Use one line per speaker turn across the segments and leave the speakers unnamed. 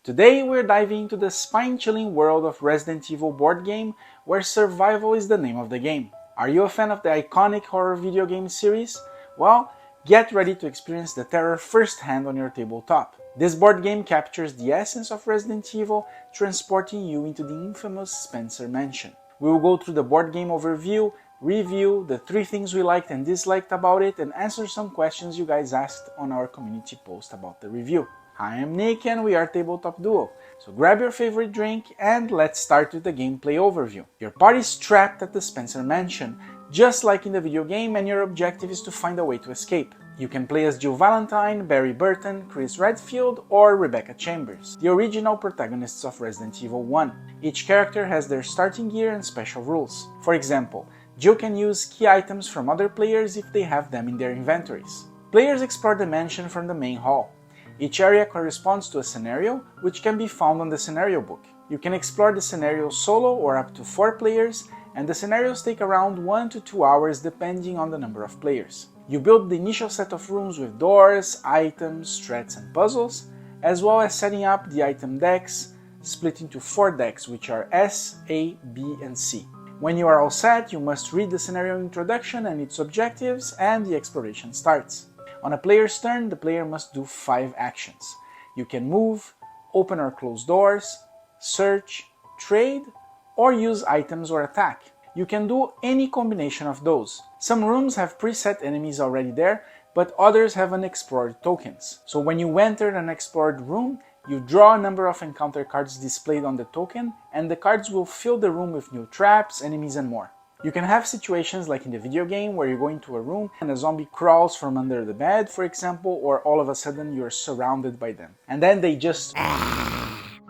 Today we're diving into the spine-chilling world of Resident Evil board game, where survival is the name of the game. Are you a fan of the iconic horror video game series? Well, get ready to experience the terror firsthand on your tabletop. This board game captures the essence of Resident Evil, transporting you into the infamous Spencer Mansion. We will go through the board game overview, review the 3 things we liked and disliked about it, and answer some questions you guys asked on our community post about the review. Hi, I'm Nick and we are Tabletop Duo. So grab your favorite drink and let's start with the gameplay overview. Your party's trapped at the Spencer Mansion, just like in the video game, and your objective is to find a way to escape. You can play as Jill Valentine, Barry Burton, Chris Redfield, or Rebecca Chambers, the original protagonists of Resident Evil 1. Each character has their starting gear and special rules. For example, Jill can use key items from other players if they have them in their inventories. Players explore the mansion from the main hall. Each area corresponds to a scenario, which can be found on the scenario book. You can explore the scenario solo or up to 4 players, and the scenarios take around 1 to 2 hours depending on the number of players. You build the initial set of rooms with doors, items, threats and puzzles, as well as setting up the item decks, split into 4 decks, which are S, A, B and C. When you are all set, you must read the scenario introduction and its objectives, and the exploration starts. On a player's turn, the player must do 5 actions. You can move, open or close doors, search, trade, or use items or attack. You can do any combination of those. Some rooms have preset enemies already there, but others have unexplored tokens. So when you enter an explored room, you draw a number of encounter cards displayed on the token, and the cards will fill the room with new traps, enemies and more. You can have situations like in the video game where you go into a room and a zombie crawls from under the bed, for example, or all of a sudden you're surrounded by them. And then they just...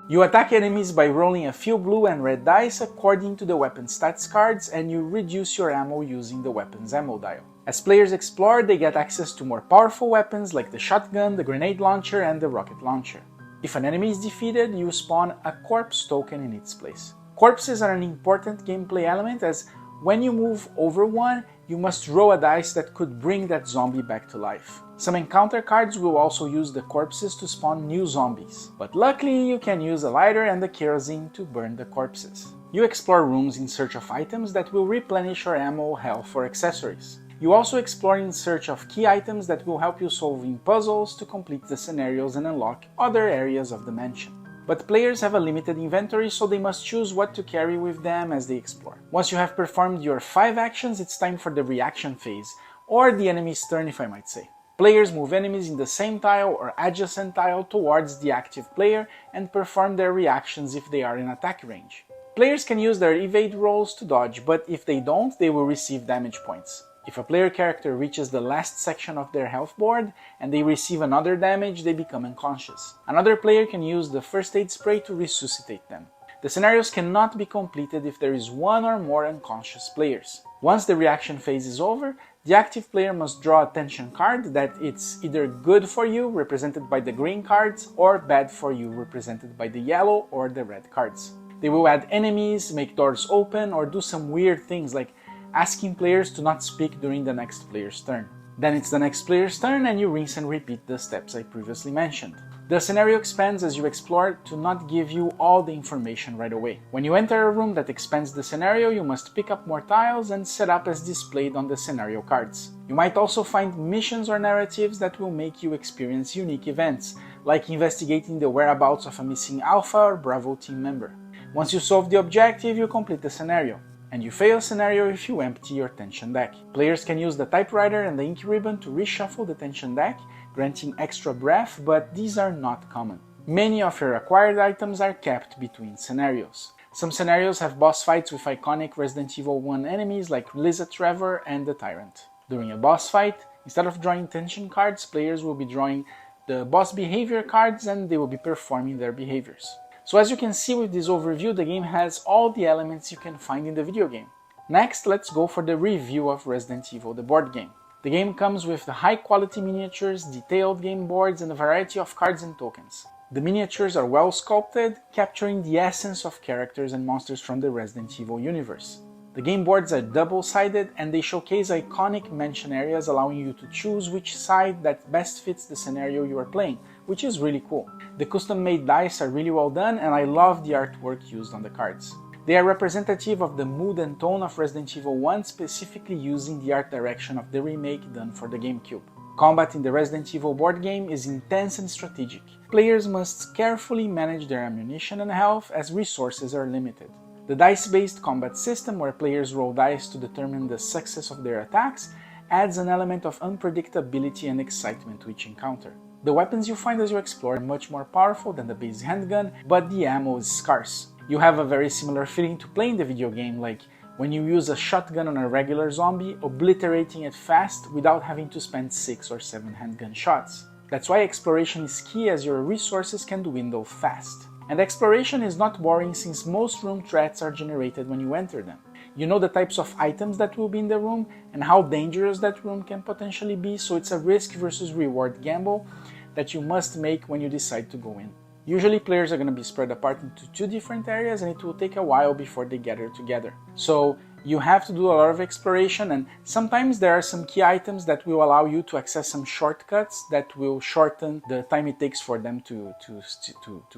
You attack enemies by rolling a few blue and red dice according to the weapon stats cards, and you reduce your ammo using the weapon's ammo dial. As players explore, they get access to more powerful weapons like the shotgun, the grenade launcher and the rocket launcher. If an enemy is defeated, you spawn a corpse token in its place. Corpses are an important gameplay element, as when you move over one, you must roll a dice that could bring that zombie back to life. Some encounter cards will also use the corpses to spawn new zombies, but luckily you can use a lighter and the kerosene to burn the corpses. You explore rooms in search of items that will replenish your ammo, health or accessories. You also explore in search of key items that will help you solving puzzles to complete the scenarios and unlock other areas of the mansion. But players have a limited inventory, so they must choose what to carry with them as they explore. Once you have performed your 5 actions, it's time for the reaction phase, or the enemy's turn if I might say. Players move enemies in the same tile or adjacent tile towards the active player and perform their reactions if they are in attack range. Players can use their evade rolls to dodge, but if they don't, they will receive damage points. If a player character reaches the last section of their health board and they receive another damage, they become unconscious. Another player can use the first aid spray to resuscitate them. The scenarios cannot be completed if there is 1 or more unconscious players. Once the reaction phase is over, the active player must draw a tension card that it's either good for you, represented by the green cards, or bad for you, represented by the yellow or the red cards. They will add enemies, make doors open, or do some weird things like asking players to not speak during the next player's turn. Then it's the next player's turn and you rinse and repeat the steps I previously mentioned. The scenario expands as you explore to not give you all the information right away. When you enter a room that expands the scenario, you must pick up more tiles and set up as displayed on the scenario cards. You might also find missions or narratives that will make you experience unique events, like investigating the whereabouts of a missing Alpha or Bravo team member. Once you solve the objective, you complete the scenario. And you fail scenario if you empty your tension deck. Players can use the typewriter and the ink ribbon to reshuffle the tension deck, granting extra breath, but these are not common. Many of your acquired items are kept between scenarios. Some scenarios have boss fights with iconic Resident Evil 1 enemies like Lisa Trevor and the Tyrant. During a boss fight, instead of drawing tension cards, players will be drawing the boss behavior cards and they will be performing their behaviors. So as you can see with this overview, the game has all the elements you can find in the video game. Next, let's go for the review of Resident Evil, the board game. The game comes with the high quality miniatures, detailed game boards and a variety of cards and tokens. The miniatures are well sculpted, capturing the essence of characters and monsters from the Resident Evil universe. The game boards are double-sided and they showcase iconic mansion areas, allowing you to choose which side that best fits the scenario you are playing, which is really cool. The custom-made dice are really well done, and I love the artwork used on the cards. They are representative of the mood and tone of Resident Evil 1, specifically using the art direction of the remake done for the GameCube. Combat in the Resident Evil board game is intense and strategic. Players must carefully manage their ammunition and health as resources are limited. The dice-based combat system, where players roll dice to determine the success of their attacks, adds an element of unpredictability and excitement to each encounter. The weapons you find as you explore are much more powerful than the base handgun, but the ammo is scarce. You have a very similar feeling to playing the video game, like when you use a shotgun on a regular zombie, obliterating it fast without having to spend 6 or 7 handgun shots. That's why exploration is key, as your resources can dwindle fast. And exploration is not boring, since most room threats are generated when you enter them. You know the types of items that will be in the room and how dangerous that room can potentially be, so it's a risk versus reward gamble that you must make when you decide to go in. Usually players are going to be spread apart into 2 different areas, and it will take a while before they gather together. So you have to do a lot of exploration, and sometimes there are some key items that will allow you to access some shortcuts that will shorten the time it takes for them to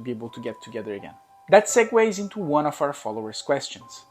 be able to get together again. That segues into one of our followers' questions.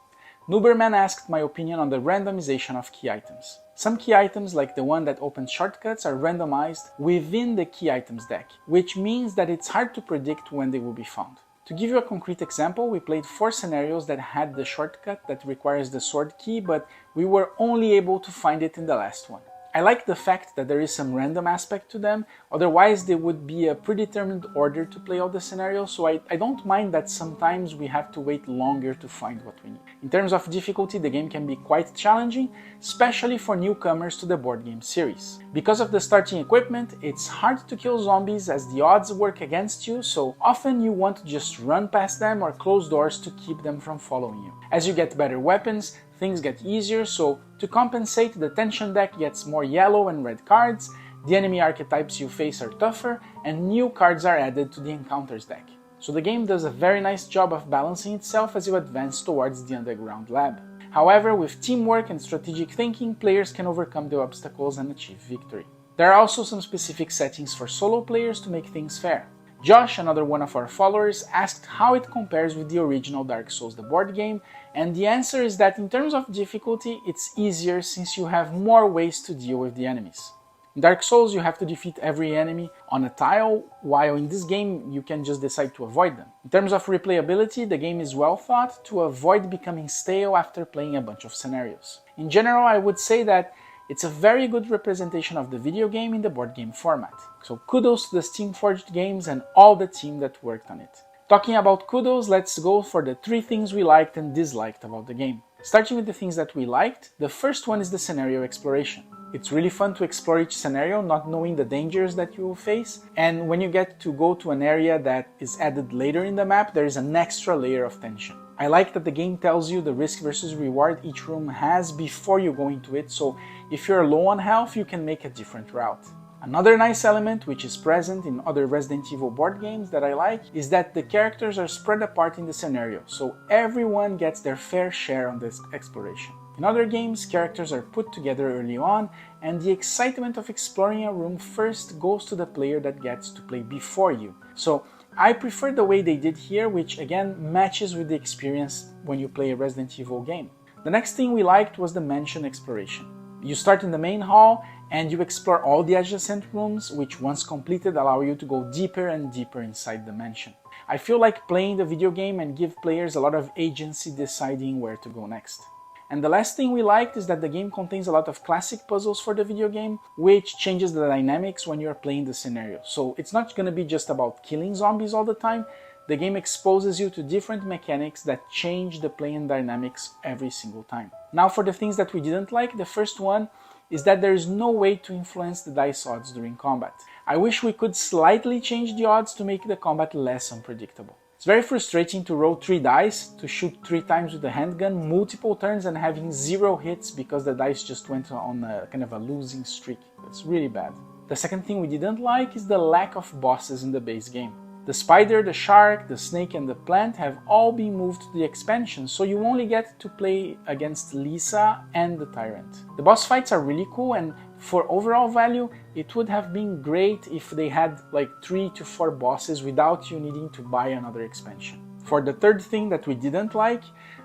Nuberman asked my opinion on the randomization of key items. Some key items, like the one that opens shortcuts, are randomized within the key items deck, which means that it's hard to predict when they will be found. To give you a concrete example, we played 4 scenarios that had the shortcut that requires the sword key, but we were only able to find it in the last one. I like the fact that there is some random aspect to them, otherwise they would be a predetermined order to play out the scenario, so I don't mind that sometimes we have to wait longer to find what we need. In terms of difficulty, the game can be quite challenging, especially for newcomers to the board game series. Because of the starting equipment, it's hard to kill zombies as the odds work against you, so often you want to just run past them or close doors to keep them from following you. As you get better weapons, things get easier, so to compensate, the tension deck gets more yellow and red cards, the enemy archetypes you face are tougher, and new cards are added to the encounters deck. So the game does a very nice job of balancing itself as you advance towards the underground lab. However, with teamwork and strategic thinking, players can overcome the obstacles and achieve victory. There are also some specific settings for solo players to make things fair. Josh, another one of our followers, asked how it compares with the original Dark Souls, the board game, and the answer is that in terms of difficulty, it's easier since you have more ways to deal with the enemies. In Dark Souls, you have to defeat every enemy on a tile, while in this game, you can just decide to avoid them. In terms of replayability, the game is well thought to avoid becoming stale after playing a bunch of scenarios. In general, I would say that it's a very good representation of the video game in the board game format. So kudos to the Steamforged games and all the team that worked on it. Talking about kudos, let's go for the 3 things we liked and disliked about the game. Starting with the things that we liked, the first one is the scenario exploration. It's really fun to explore each scenario, not knowing the dangers that you will face, and when you get to go to an area that is added later in the map, there is an extra layer of tension. I like that the game tells you the risk versus reward each room has before you go into it, so if you're low on health, you can make a different route. Another nice element, which is present in other Resident Evil board games that I like, is that the characters are spread apart in the scenario, so everyone gets their fair share on this exploration. In other games, characters are put together early on, and the excitement of exploring a room first goes to the player that gets to play before you. So I prefer the way they did here, which again matches with the experience when you play a Resident Evil game. The next thing we liked was the mansion exploration. You start in the main hall and you explore all the adjacent rooms, which once completed allow you to go deeper and deeper inside the mansion. I feel like playing the video game and give players a lot of agency deciding where to go next. And the last thing we liked is that the game contains a lot of classic puzzles for the video game, which changes the dynamics when you're playing the scenario. So it's not going to be just about killing zombies all the time. The game exposes you to different mechanics that change the playing dynamics every single time. Now for the things that we didn't like, the first one is that there is no way to influence the dice odds during combat. I wish we could slightly change the odds to make the combat less unpredictable. It's very frustrating to roll 3 dice, to shoot 3 times with the handgun, multiple turns and having 0 hits because the dice just went on a kind of a losing streak. That's really bad. The second thing we didn't like is the lack of bosses in the base game. The spider, the shark, the snake and the plant have all been moved to the expansion, so you only get to play against Lisa and the tyrant. The boss fights are really cool, and For overall value, it would have been great if they had like 3 to 4 bosses without you needing to buy another expansion. For the third thing that we didn't like,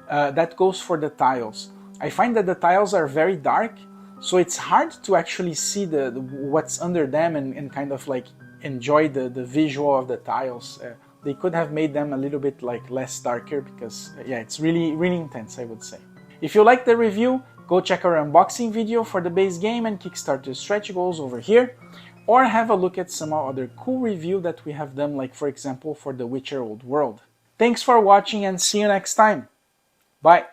that goes for the tiles. I find that the tiles are very dark, so it's hard to actually see what's under them and kind of like enjoy the visual of the tiles. They could have made them a little bit like less darker because yeah, it's really intense, I would say. If you like the review, go check our unboxing video for the base game and Kickstarter stretch goals over here, or have a look at some other cool review that we have done, like for example for The Witcher Old World. Thanks for watching and see you next time. Bye!